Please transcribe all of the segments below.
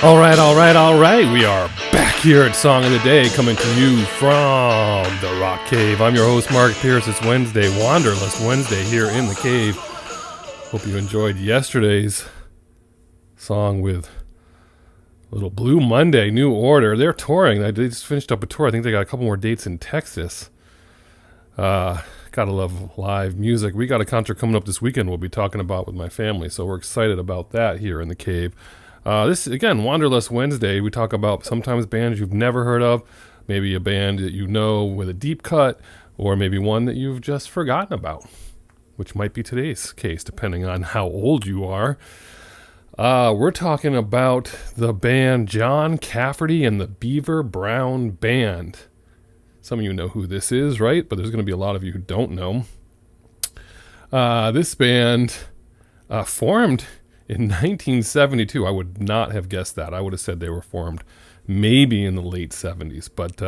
All right. We are back here at Song of the Day, coming to you from the Rock Cave. I'm your host, Mark Pierce. It's Wednesday, Wanderlust Wednesday here in the cave. Hope you enjoyed yesterday's song with Little Blue Monday, New Order. They're touring. They just finished up a tour. I think they got a couple more dates in Texas. Gotta love live music. We got a concert coming up this weekend we'll be talking about with my family, so we're excited about that here in the cave. This is, again, Wanderlust Wednesday. We talk about sometimes bands you've never heard of, maybe a band that you know with a deep cut, or maybe one that you've just forgotten about, which might be today's case, depending on how old you are. We're talking about the band John Cafferty and the Beaver Brown Band. Some of you know who this is, right? But there's going to be a lot of you who don't know. This band formed in 1972. I would not have guessed that. I would have said they were formed maybe in the late 70s. But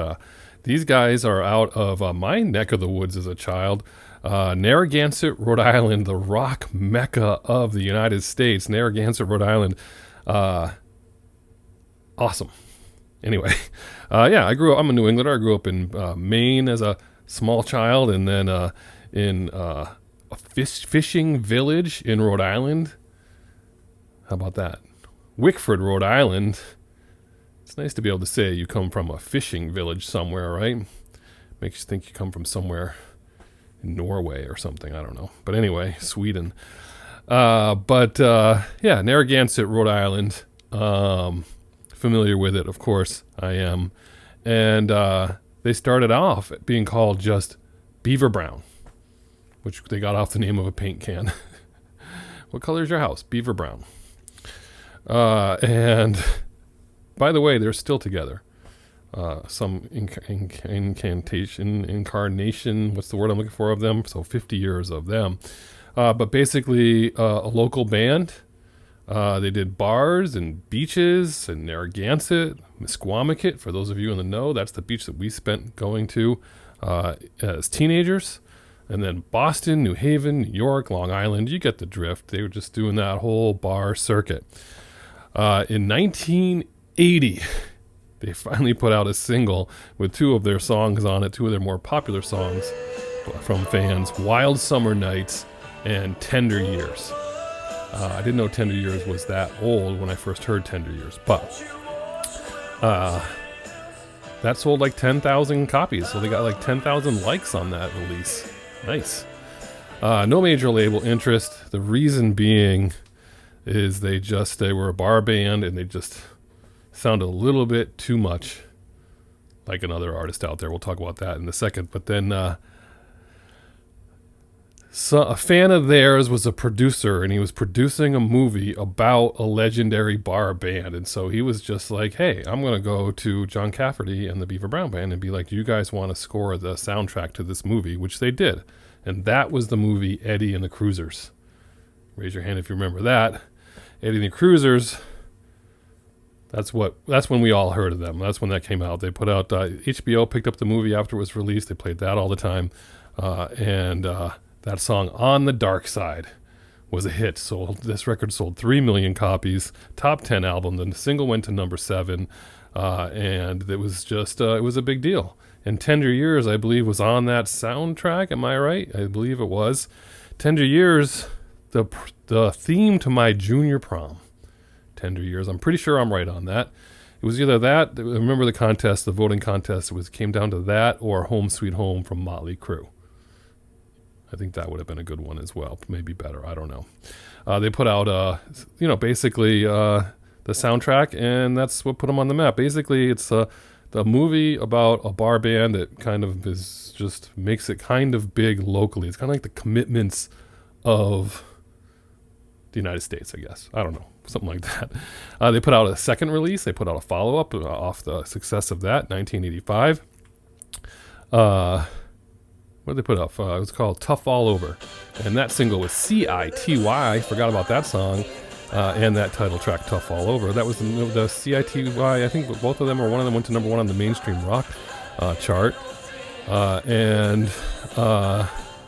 these guys are out of my neck of the woods as a child. Narragansett, Rhode Island, the rock mecca of the United States. Narragansett, Rhode Island. Awesome. Anyway, I'm a New Englander. I grew up in Maine as a small child, and then in a fishing village in Rhode Island. How about that? Wickford, Rhode Island. It's nice to be able to say you come from a fishing village somewhere, right? Makes you think you come from somewhere in Norway or something. I don't know. But anyway, Sweden. Narragansett, Rhode Island. Familiar with it, of course, I am. And they started off being called just Beaver Brown, which they got off the name of a paint can. What color is your house? Beaver Brown. And by the way, they're still together. Some incarnation, what's the word I'm looking for of them? So 50 years of them. But basically a local band. They did bars and beaches in Narragansett, Misquamicut. For those of you in the know, that's the beach that we spent going to as teenagers. And then Boston, New Haven, New York, Long Island. You get the drift. They were just doing that whole bar circuit. In 1980, they finally put out a single with two of their songs on it, two of their more popular songs from fans, Wild Summer Nights and Tender Years. I didn't know Tender Years was that old when I first heard Tender Years, but that sold like 10,000 copies, so they got like 10,000 likes on that release. Nice. No major label interest. The reason being is they were a bar band and they just sounded a little bit too much like another artist out there. We'll talk about that in a second. But then a fan of theirs was a producer, and he was producing a movie about a legendary bar band. And so he was just like, hey, I'm going to go to John Cafferty and the Beaver Brown Band and be like, do you guys want to score the soundtrack to this movie? Which they did. And that was the movie Eddie and the Cruisers. Raise your hand if you remember that. Eddie and the Cruisers, that's when we all heard of them. That's when that came out. They put out, HBO picked up the movie after it was released. They played that all the time. That song, On the Dark Side, was a hit. This record sold 3 million copies, top 10 album. Then the single went to number 7, and it was just, it was a big deal. And Tender Years, I believe, was on that soundtrack. Am I right? I believe it was. Tender Years, the theme to my junior prom. Tender Years. I'm pretty sure I'm right on that. It was either that, I remember the contest, the voting contest, came down to that or Home Sweet Home from Motley Crue. I think that would have been a good one as well. Maybe better. I don't know. They put out, basically the soundtrack, and that's what put them on the map. Basically, it's the movie about a bar band that kind of makes it kind of big locally. It's kind of like the Commitments of the United States, I guess. I don't know. Something like that. They put out a second release. They put out a follow-up off the success of that, 1985. What did they put up? It was called Tough All Over. And that single was C-I-T-Y. Forgot about that song. And that title track, Tough All Over. That was the C-I-T-Y. I think both of them, or one of them, went to number 1 on the mainstream rock chart.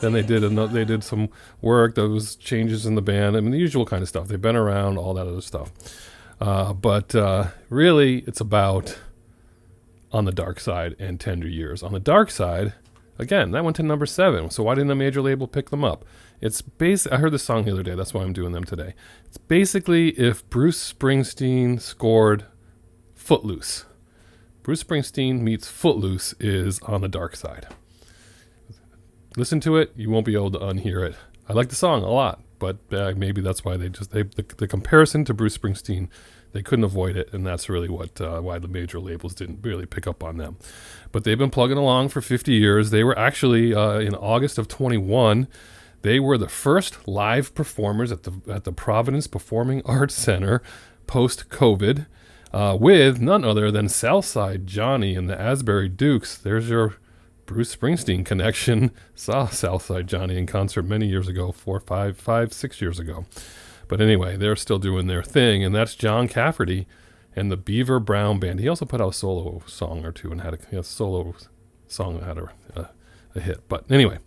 Then they did some work. There was changes in the band. I mean, the usual kind of stuff. They've been around, all that other stuff. But really, it's about On the Dark Side and Tender Years. On the Dark Side, again, that went to number 7. So why didn't a major label pick them up? It's I heard this song the other day. That's why I'm doing them today. It's basically if Bruce Springsteen scored Footloose. Bruce Springsteen meets Footloose is On the Dark Side. Listen to it. You won't be able to unhear it. I like the song a lot, but maybe that's why the comparison to Bruce Springsteen, they couldn't avoid it, and that's really why the major labels didn't really pick up on them. But they've been plugging along for 50 years. They were actually in August of 21. They were the first live performers at the Providence Performing Arts Center post-COVID, with none other than Southside Johnny and the Asbury Dukes. There's your Bruce Springsteen connection. Saw Southside Johnny in concert many years ago, 6 years ago. But anyway, they're still doing their thing, and that's John Cafferty and the Beaver Brown Band. He also put out a solo song or two and had a solo song that had a hit. But anyway,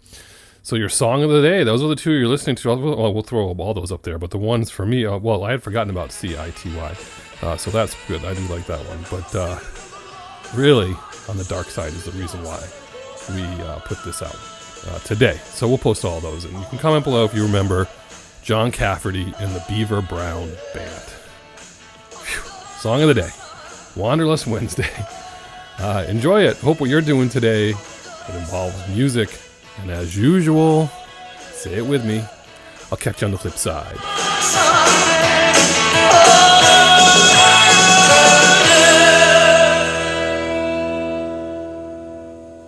so your song of the day, those are the two you're listening to. We'll throw all those up there, but the ones for me, I had forgotten about CITY, so that's good. I do like that one. But really, On the Dark Side is the reason why we put this out today. So we'll post all those, and you can comment below if you remember John Cafferty and the Beaver Brown Band. Whew. Song of the day, Wanderlust Wednesday. Enjoy it. Hope what you're doing today, it involves music. And as usual, say it with me, I'll catch you on the flip side.